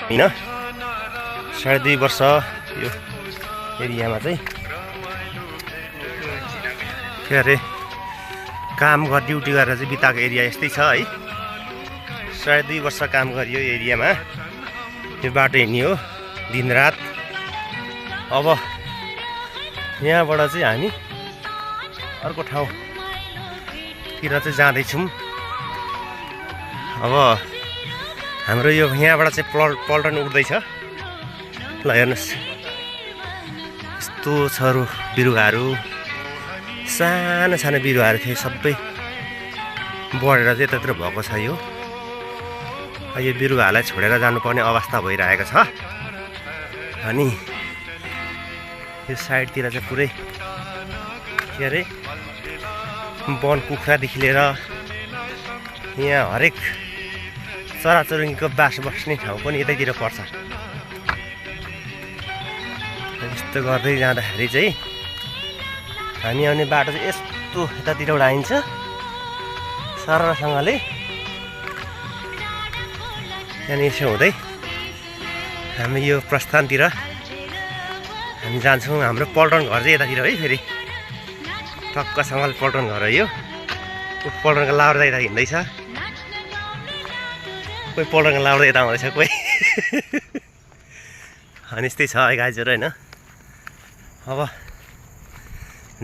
हैन 2.5 वर्ष यो एरियामा चाहिँ के अरे काम गरेर ड्युटी गरेर चाहिँ बिताएको एरिया यस्तै छ है। 2.5 वर्ष काम गरियो एरियामा, यो बाटो हिँड्यो दिनरात। अब यहाँबाट चाहिँ हामी अर्को ठाउँतिर चाहिँ जाँदैछौँ। अब हाम्रो यो यहाँबाट चाहिँ पल्टन उठ्दैछ। ल हेर्नुहोस् यस्तो छ बिरुवाहरू, सानो सानो बिरुवाहरू थिए सबै बढेर चाहिँ यतातिर भएको छ। यो बिरुवाहरूलाई छोडेर जानुपर्ने अवस्था भइरहेको छ। अनि यो साइडतिर चाहिँ पुरै के अरे वन कुखुरादेखि लिएर यहाँ हरेक चराचुरुङ्गीको बास बस्ने ठाउँ पनि यतैतिर पर्छ। यस्तो गर्दै जाँदाखेरि चाहिँ हामी आउने बाटो चाहिँ यस्तो यतातिरबाट आइन्छ सररसँगले। त्यहाँदेखि यसो हुँदै हामी यो प्रस्थानतिर हामी जान्छौँ। हाम्रो पल्टन घर चाहिँ यतातिर है। फेरि टक्कसँगले पल्टन घर हो यो। पल्टनको लाउडा यता हिँड्दैछ, कोही पल्टनको लाउडा यता आउँदैछ कोही। अनि यस्तै छ है गाइजहरू होइन। अब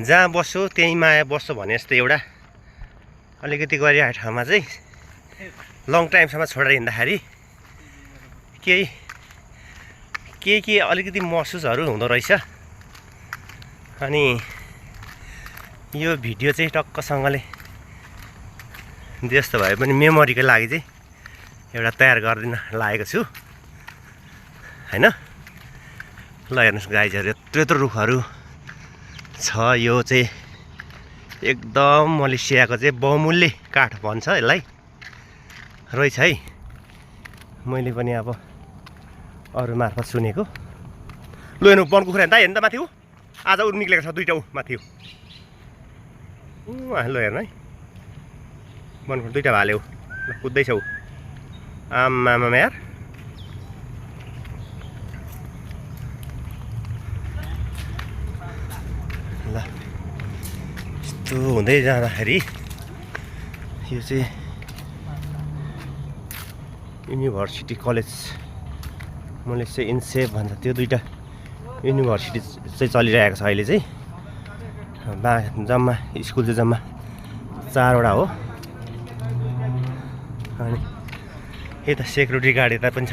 जहाँ बस्छु त्यहीँ माया बस्छु भने जस्तै एउटा अलिकति गरिरहेको ठाउँमा चाहिँ लङ टाइमसम्म छोडेर हिँड्दाखेरि केही अलिकति महसुसहरू हुँदो रहेछ। अनि यो भिडियो चाहिँ टक्कसँगले जस्तो भए पनि मेमोरीको लागि चाहिँ एउटा तयार गरिदिन लागेको छु होइन। ल हेर्नुहोस् गाइजहरू यत्रो रुखहरू छ। यो चाहिँ एकदम मलेसियाको चाहिँ बहुमूल्य काठ भन्छ यसलाई रहेछ है। मैले पनि अब अरू मार्फत सुनेको। लु हेर्नु वन कुखुरा हेर्दा हेर्नु त माथि आज निक्लेको छ दुईवटा माथि। ल हेर्नु है वन कुखुरा दुईवटा भाले ल कुद्दैछ ऊ। आमामा यार ल यस्तो हुँदै जाँदाखेरि यो चाहिँ युनिभर्सिटी कलेज मलेसिया इन्सेफ भन्छ त्यो दुईवटा युनिभर्सिटी चाहिँ चलिरहेको छ अहिले चाहिँ। जम्मा स्कुल चाहिँ जम्मा 4वटा हो। अनि यता सेक्युरिटी गार्ड यता पनि छ।